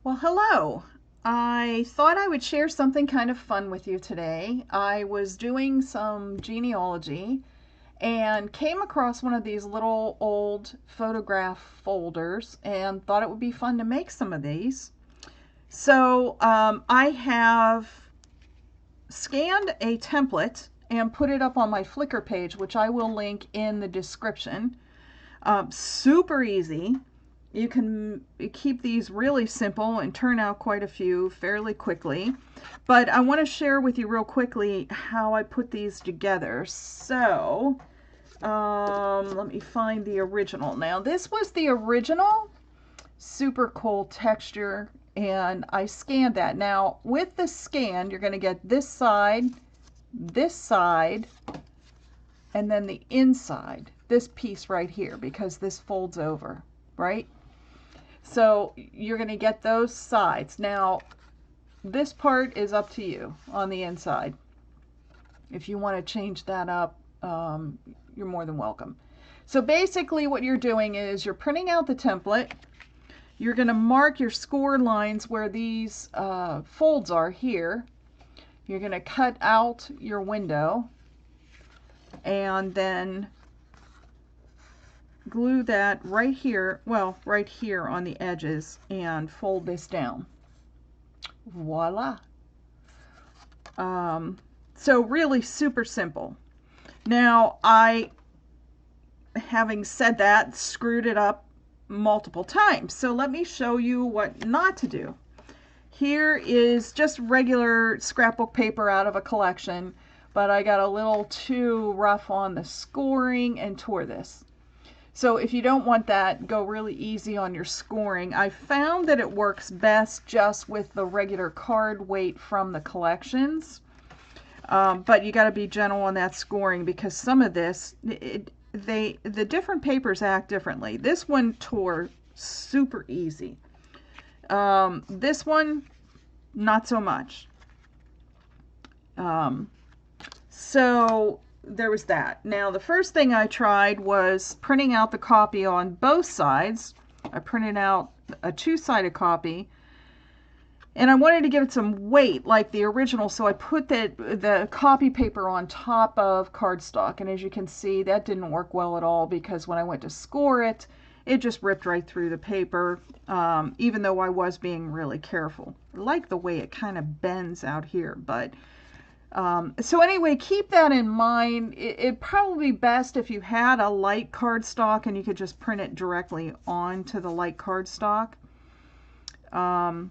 Well, hello. I thought I would share something kind of fun with you today. I was doing some genealogy and came across one of these little old photograph folders and thought it would be fun to make some of these. So I have scanned a template and put it up on my Flickr page, which I will link in the description. Super easy. You can keep these really simple and turn out quite a few fairly quickly. But I want to share with you real quickly how I put these together. So, let me find the original. Now, this was the original. Super cool texture. And I scanned that. Now, with the scan, you're going to get this side, and then the inside, this piece right here, because this folds over, right? So you're going to get those sides. Now, this part is up to you on the inside. If you want to change that up, you're more than welcome. So basically what you're doing is you're printing out the template. You're going to mark your score lines where these folds are here. You're going to cut out your window and then glue that right here, well, right here on the edges, and fold this down. Voila. So really super simple. Now, having said that, screwed it up multiple times. So let me show you what not to do. Here is just regular scrapbook paper out of a collection, but I got a little too rough on the scoring and tore this. So if you don't want that, go really easy on your scoring. I found that it works best just with the regular card weight from the collections. But you got to be gentle on that scoring because some of this, the different papers act differently. This one tore super easy. This one, not so much. So there was that. Now, the first thing I tried was printing out the copy on both sides. I printed out a two-sided copy, and I wanted to give it some weight like the original, so I put the copy paper on top of cardstock, and as you can see, that didn't work well at all because when I went to score it, it just ripped right through the paper, even though I was being really careful. I like the way it kind of bends out here, but so anyway, keep that in mind. It'd probably be best if you had a light cardstock and you could just print it directly onto the light cardstock. Because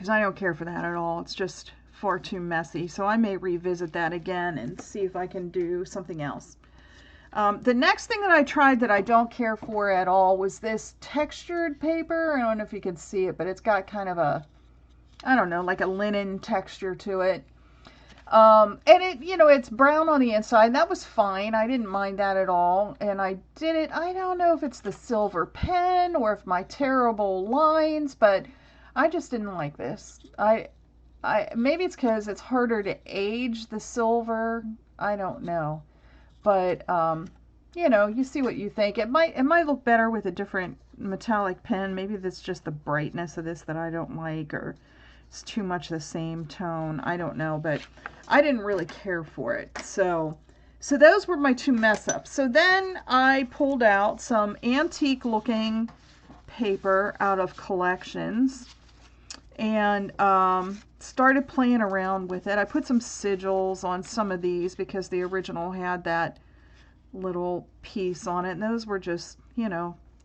I don't care for that at all. It's just far too messy. So I may revisit that again and see if I can do something else. The next thing that I tried that I don't care for at all was this textured paper. I don't know if you can see it, but it's got kind of a, I don't know, like a linen texture to it. And it, it's brown on the inside, and that was fine. I didn't mind that at all. And I did it, I don't know if it's the silver pen or if my terrible lines, but I just didn't like this. Maybe it's because it's harder to age the silver. I don't know. But, you see what you think. It might look better with a different metallic pen. Maybe that's just the brightness of this that I don't like, or it's too much the same tone. I don't know, but I didn't really care for it. So those were my two mess ups. So then I pulled out some antique looking paper out of collections and started playing around with it. I put some sigils on some of these because the original had that little piece on it, and those were just,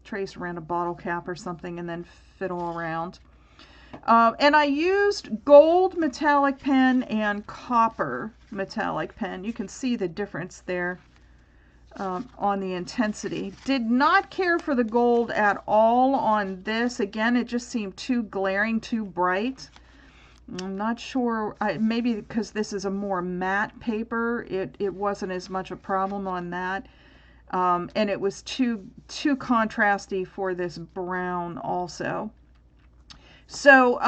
traced around a bottle cap or something and then fiddle around. And I used gold metallic pen and copper metallic pen. You can see the difference there on the intensity. Did not care for the gold at all on this. Again, it just seemed too glaring, too bright. I'm not sure, maybe because this is a more matte paper, it wasn't as much a problem on that. And it was too contrasty for this brown also. So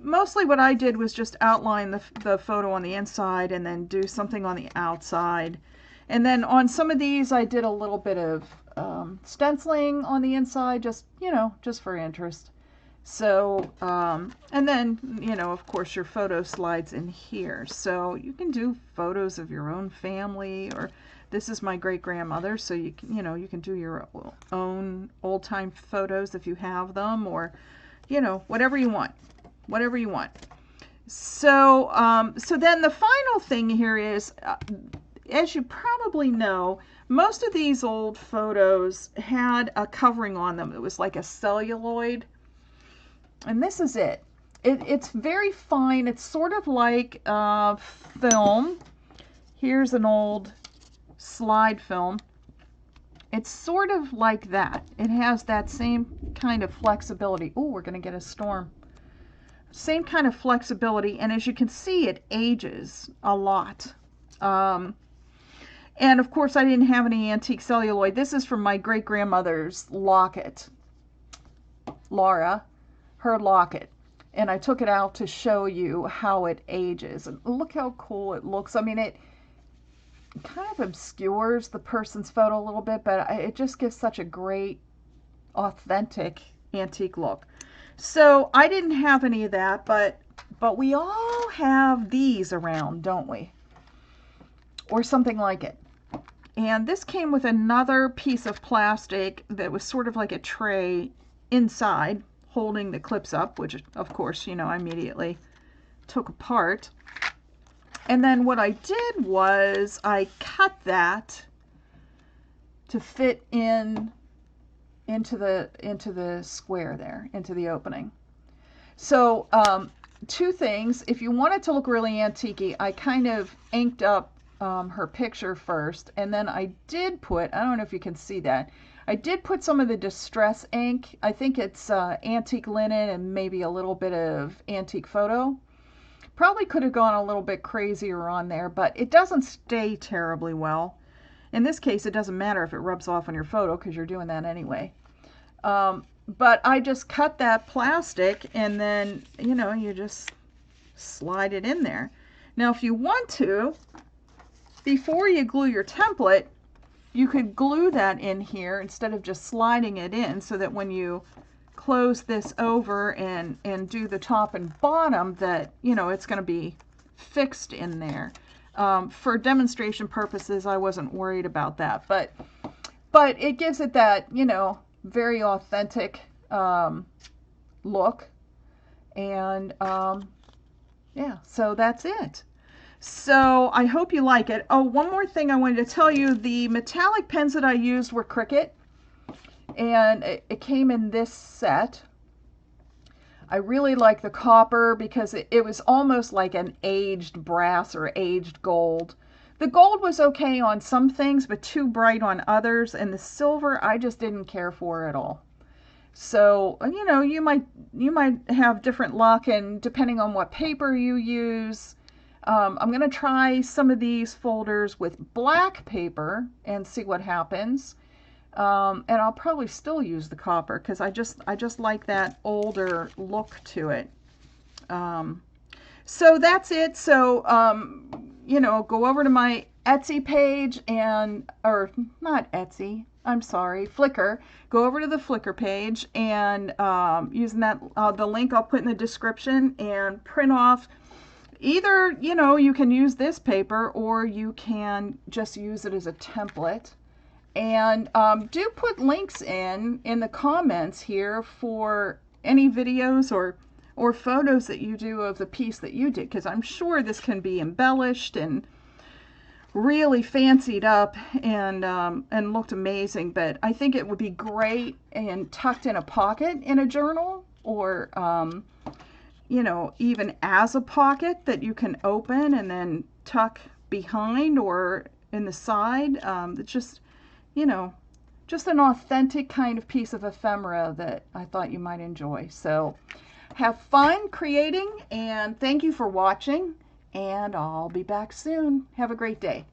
mostly what I did was just outline the photo on the inside and then do something on the outside. And then on some of these I did a little bit of stenciling on the inside, just for interest. So, and then, you know, of course, your photo slides in here. So you can do photos of your own family, or this is my great-grandmother, so you can, you know, you can do your own old-time photos if you have them, or, you know, whatever you want, whatever you want. So, so then the final thing here is, as you probably know, most of these old photos had a covering on them. It was like a celluloid. And this is it. It's very fine. It's sort of like film. Here's an old slide film. It's sort of like that. It has that same kind of flexibility. Oh, we're going to get a storm. Same kind of flexibility, and as you can see, it ages a lot. And of course, I didn't have any antique celluloid. This is from my great-grandmother's locket, Laura, her locket. And I took it out to show you how it ages. And look how cool it looks. I mean, it kind of obscures the person's photo a little bit, but it just gives such a great, authentic antique look. So I didn't have any of that, but we all have these around, don't we? Or something like it. And this came with another piece of plastic that was sort of like a tray inside, holding the clips up, which of course, you know, I immediately took apart. And then what I did was I cut that to fit into the square there, into the opening. So two things. If you want it to look really antique-y, I kind of inked up her picture first, and then I did put, I don't know if you can see that, I did put some of the distress ink. I think it's antique linen and maybe a little bit of antique photo. Probably could have gone a little bit crazier on there, but it doesn't stay terribly well. In this case, it doesn't matter if it rubs off on your photo because you're doing that anyway. But I just cut that plastic, and then, you know, you just slide it in there. Now, if you want to, before you glue your template, you could glue that in here instead of just sliding it in, so that when you close this over and do the top and bottom, that, you know, it's going to be fixed in there. For demonstration purposes, I wasn't worried about that, but it gives it that, you know, very authentic look. And yeah, so that's it. So I hope you like it. Oh, one more thing I wanted to tell you. The metallic pens that I used were Cricut, and it came in this set. I really like the copper because it was almost like an aged brass or aged gold. The gold was okay on some things, but too bright on others, and the silver I just didn't care for at all. So, you know, you might have different luck, and depending on what paper you use. I'm going to try some of these folders with black paper and see what happens. And I'll probably still use the copper because I just like that older look to it. So that's it. So, you know, go over to my Etsy page or not Etsy, I'm sorry, Flickr. Go over to the Flickr page and using that, the link I'll put in the description, and print off. Either, you know, you can use this paper or you can just use it as a template. And do put links in the comments here for any videos or photos that you do of the piece that you did, because I'm sure this can be embellished and really fancied up and looked amazing. But I think it would be great and tucked in a pocket in a journal, or you know, even as a pocket that you can open and then tuck behind or in the side. It's just, you know, just an authentic kind of piece of ephemera that I thought you might enjoy. So have fun creating, and thank you for watching, and I'll be back soon. Have a great day.